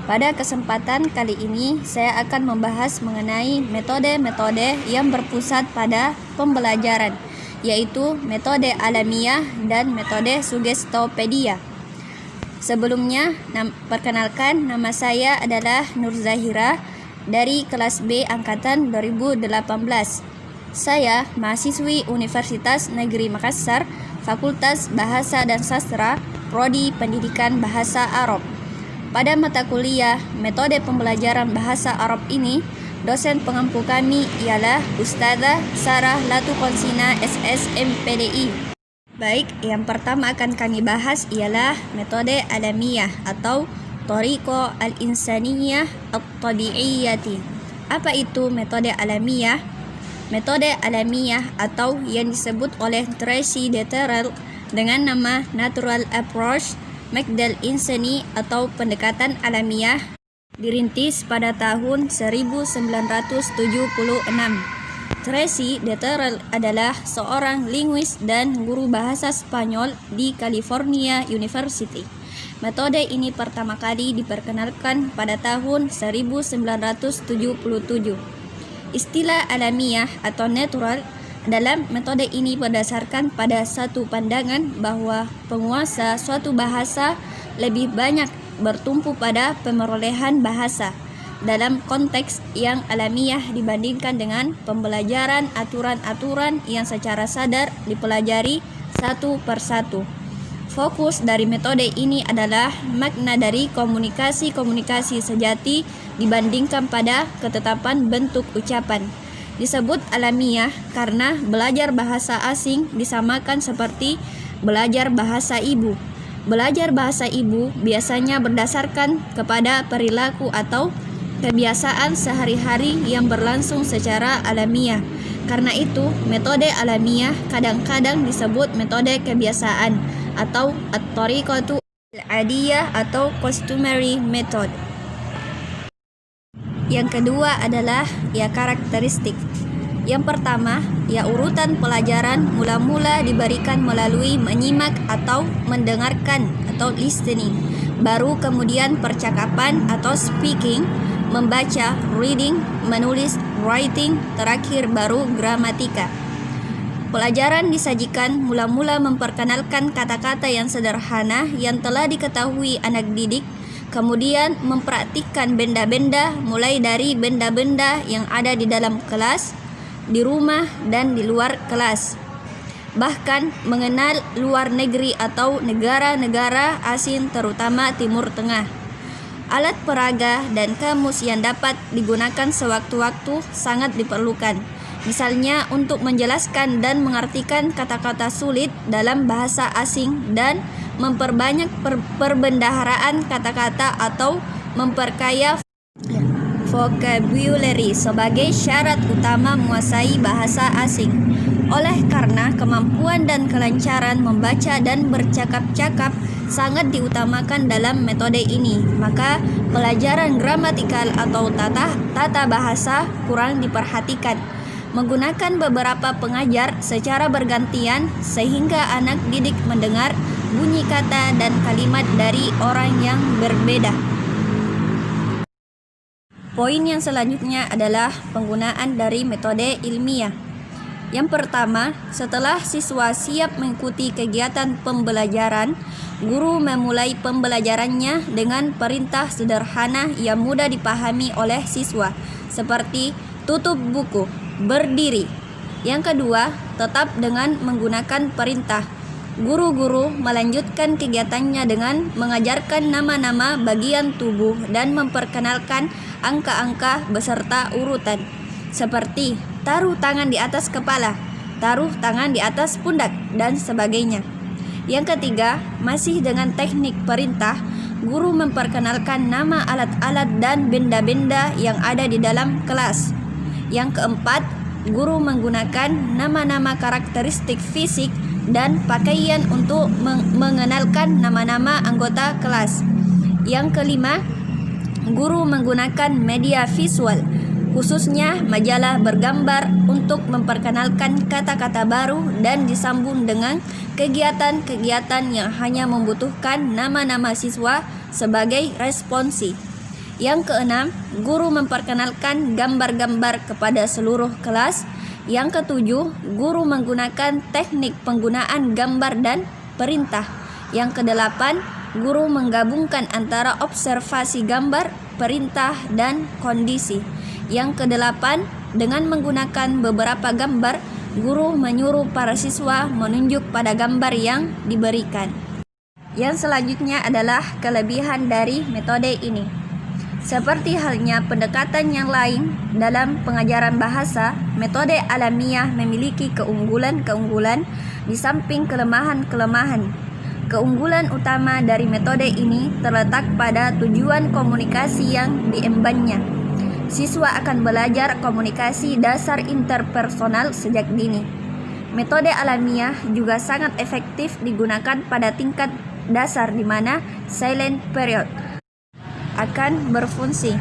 Pada kesempatan kali ini, saya akan membahas mengenai metode-metode yang berpusat pada pembelajaran, yaitu metode alamiah dan metode sugestopedia. Sebelumnya, perkenalkan, nama saya adalah Nur Zahira dari kelas B angkatan 2018. Saya mahasiswi Universitas Negeri Makassar, Fakultas Bahasa dan Sastra, Prodi Pendidikan Bahasa Arab. Pada mata kuliah metode pembelajaran bahasa Arab ini, dosen pengampu kami ialah Ustazah Sarah Latukonsina SSMPDI. Baik, yang pertama akan kami bahas ialah metode alamiah atau Thariqah al-Insaniyah at-Tabi'iyyati. Apa itu metode alamiah? Metode alamiah atau yang disebut oleh Tracy Deterrell dengan nama Natural Approach Method Insani atau pendekatan alamiah dirintis pada tahun 1976. Tracy Deterrell adalah seorang linguis dan guru bahasa Spanyol di California University. Metode ini pertama kali diperkenalkan pada tahun 1977. Istilah alamiah atau natural dalam metode ini berdasarkan pada satu pandangan bahwa penguasa suatu bahasa lebih banyak bertumpu pada pemerolehan bahasa dalam konteks yang alamiah dibandingkan dengan pembelajaran aturan-aturan yang secara sadar dipelajari satu persatu. Fokus dari metode ini adalah makna dari komunikasi sejati dibandingkan pada ketetapan bentuk ucapan. Disebut alamiah karena belajar bahasa asing disamakan seperti belajar bahasa ibu. Belajar bahasa ibu biasanya berdasarkan kepada perilaku atau kebiasaan sehari-hari yang berlangsung secara alamiah. Karena itu, metode alamiah kadang-kadang disebut metode kebiasaan atau at-thariqatu al-adiyah atau customary method. Yang kedua adalah karakteristik. Yang pertama, urutan pelajaran mula-mula diberikan melalui menyimak atau mendengarkan atau listening. Baru kemudian percakapan atau speaking, membaca, reading, menulis, writing, terakhir baru gramatika. Pelajaran disajikan mula-mula memperkenalkan kata-kata yang sederhana yang telah diketahui anak didik, kemudian mempraktikkan benda-benda mulai dari benda-benda yang ada di dalam kelas, di rumah, dan di luar kelas. Bahkan mengenal luar negeri atau negara-negara asing terutama Timur Tengah. Alat peraga dan kamus yang dapat digunakan sewaktu-waktu sangat diperlukan. Misalnya untuk menjelaskan dan mengartikan kata-kata sulit dalam bahasa asing dan memperbanyak perbendaharaan kata-kata atau memperkaya vocabulary sebagai syarat utama menguasai bahasa asing. Oleh karena kemampuan dan kelancaran membaca dan bercakap-cakap sangat diutamakan dalam metode ini, maka pelajaran gramatikal atau tata bahasa kurang diperhatikan. Menggunakan beberapa pengajar secara bergantian sehingga anak didik mendengar bunyi kata dan kalimat dari orang yang berbeda. Poin yang selanjutnya adalah penggunaan dari metode ilmiah. Yang pertama, setelah siswa siap mengikuti kegiatan pembelajaran, guru memulai pembelajarannya dengan perintah sederhana yang mudah dipahami oleh siswa, seperti tutup buku, berdiri. Yang kedua, tetap dengan menggunakan perintah. Guru-guru melanjutkan kegiatannya dengan mengajarkan nama-nama bagian tubuh dan memperkenalkan angka-angka beserta urutan, seperti taruh tangan di atas kepala, taruh tangan di atas pundak, dan sebagainya. Yang ketiga, masih dengan teknik perintah, guru memperkenalkan nama alat-alat dan benda-benda yang ada di dalam kelas. Yang keempat, guru menggunakan nama-nama karakteristik fisik dan pakaian untuk mengenalkan nama-nama anggota kelas. Yang kelima, guru menggunakan media visual, khususnya majalah bergambar untuk memperkenalkan kata-kata baru dan disambung dengan kegiatan-kegiatan yang hanya membutuhkan nama-nama siswa sebagai responsi. Yang keenam, guru memperkenalkan gambar-gambar kepada seluruh kelas. Yang ketujuh, guru menggunakan teknik penggunaan gambar dan perintah. Yang kedelapan, guru menggabungkan antara observasi gambar, perintah, dan kondisi. Yang kedelapan, dengan menggunakan beberapa gambar, guru menyuruh para siswa menunjuk pada gambar yang diberikan. Yang selanjutnya adalah kelebihan dari metode ini. Seperti halnya pendekatan yang lain dalam pengajaran bahasa, metode alamiah memiliki keunggulan-keunggulan di samping kelemahan-kelemahan. Keunggulan utama dari metode ini terletak pada tujuan komunikasi yang diembannya. Siswa akan belajar komunikasi dasar interpersonal sejak dini. Metode alamiah juga sangat efektif digunakan pada tingkat dasar di mana silent period akan berfungsi.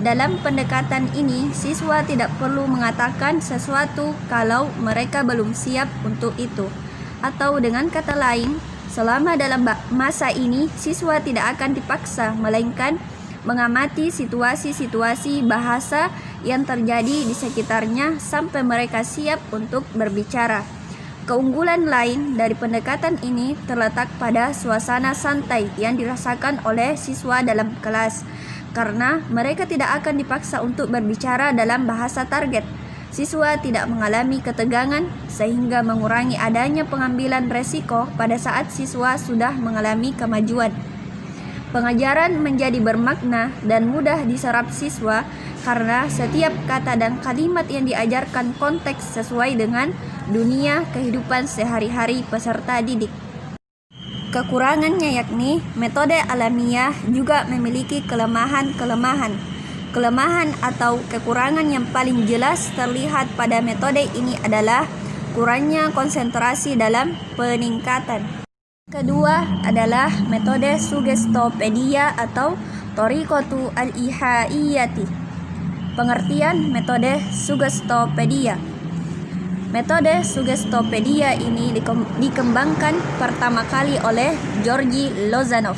Dalam pendekatan ini, siswa tidak perlu mengatakan sesuatu kalau mereka belum siap untuk itu. Atau dengan kata lain, selama dalam masa ini, siswa tidak akan dipaksa, melainkan mengamati situasi-situasi bahasa yang terjadi di sekitarnya sampai mereka siap untuk berbicara. Keunggulan lain dari pendekatan ini terletak pada suasana santai yang dirasakan oleh siswa dalam kelas, karena mereka tidak akan dipaksa untuk berbicara dalam bahasa target. Siswa tidak mengalami ketegangan sehingga mengurangi adanya pengambilan resiko pada saat siswa sudah mengalami kemajuan. Pengajaran menjadi bermakna dan mudah diserap siswa karena setiap kata dan kalimat yang diajarkan konteks sesuai dengan dunia kehidupan sehari-hari peserta didik. Kekurangannya yakni metode alamiah juga memiliki kelemahan-kelemahan. Kelemahan atau kekurangan yang paling jelas terlihat pada metode ini adalah kurangnya konsentrasi dalam peningkatan. Kedua adalah metode sugestopedia atau thoriqatu al-ihaiyati. Pengertian metode sugestopedia. Metode sugestopedia ini dikembangkan pertama kali oleh Georgi Lozanov,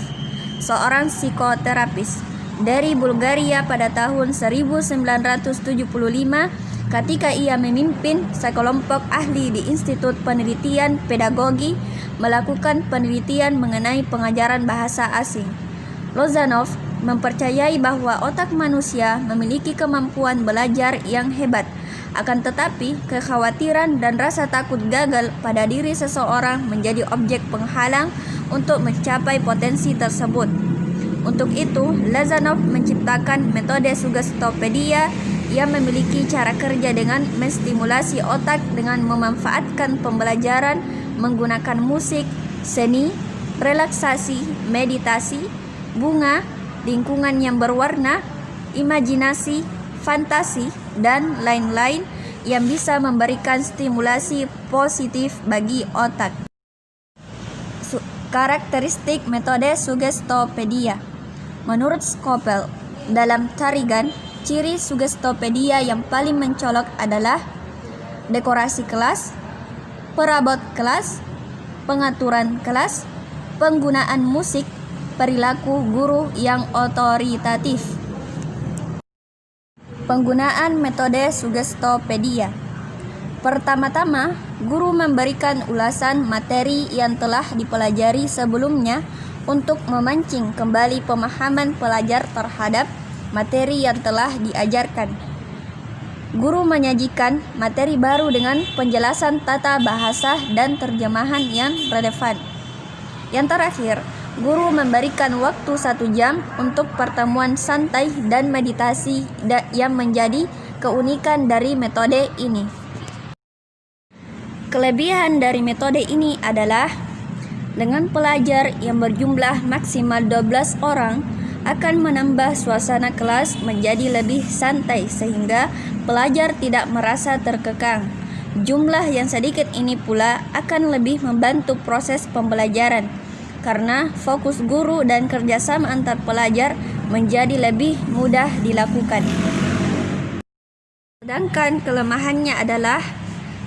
seorang psikoterapis dari Bulgaria pada tahun 1975 ketika ia memimpin sekelompok ahli di Institut Penelitian Pedagogi melakukan penelitian mengenai pengajaran bahasa asing. Lozanov mempercayai bahwa otak manusia memiliki kemampuan belajar yang hebat. Akan tetapi, kekhawatiran dan rasa takut gagal pada diri seseorang menjadi objek penghalang untuk mencapai potensi tersebut. Untuk itu, Lozanov menciptakan metode sugestopedia yang memiliki cara kerja dengan menstimulasi otak dengan memanfaatkan pembelajaran menggunakan musik, seni, relaksasi, meditasi, bunga, lingkungan yang berwarna, imajinasi, fantasi, dan lain-lain yang bisa memberikan stimulasi positif bagi otak. Karakteristik metode sugestopedia. Menurut Scopel, dalam Tarigan, ciri sugestopedia yang paling mencolok adalah dekorasi kelas, perabot kelas, pengaturan kelas, penggunaan musik, perilaku guru yang otoritatif. Penggunaan metode sugestopedia. Pertama-tama, guru memberikan ulasan materi yang telah dipelajari sebelumnya untuk memancing kembali pemahaman pelajar terhadap materi yang telah diajarkan. Guru menyajikan materi baru dengan penjelasan tata bahasa dan terjemahan yang relevan. Yang terakhir, guru memberikan waktu 1 jam untuk pertemuan santai dan meditasi yang menjadi keunikan dari metode ini. Kelebihan dari metode ini adalah dengan pelajar yang berjumlah maksimal 12 orang akan menambah suasana kelas menjadi lebih santai sehingga pelajar tidak merasa terkekang. Jumlah yang sedikit ini pula akan lebih membantu proses pembelajaran karena fokus guru dan kerjasama antar pelajar menjadi lebih mudah dilakukan. Sedangkan kelemahannya adalah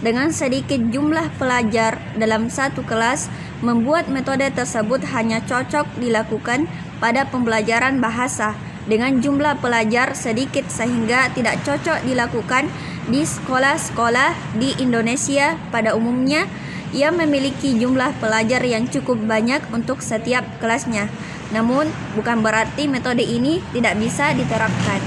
dengan sedikit jumlah pelajar dalam satu kelas membuat metode tersebut hanya cocok dilakukan pada pembelajaran bahasa dengan jumlah pelajar sedikit sehingga tidak cocok dilakukan di sekolah-sekolah di Indonesia. Pada umumnya, ia memiliki jumlah pelajar yang cukup banyak untuk setiap kelasnya. Namun, bukan berarti metode ini tidak bisa diterapkan.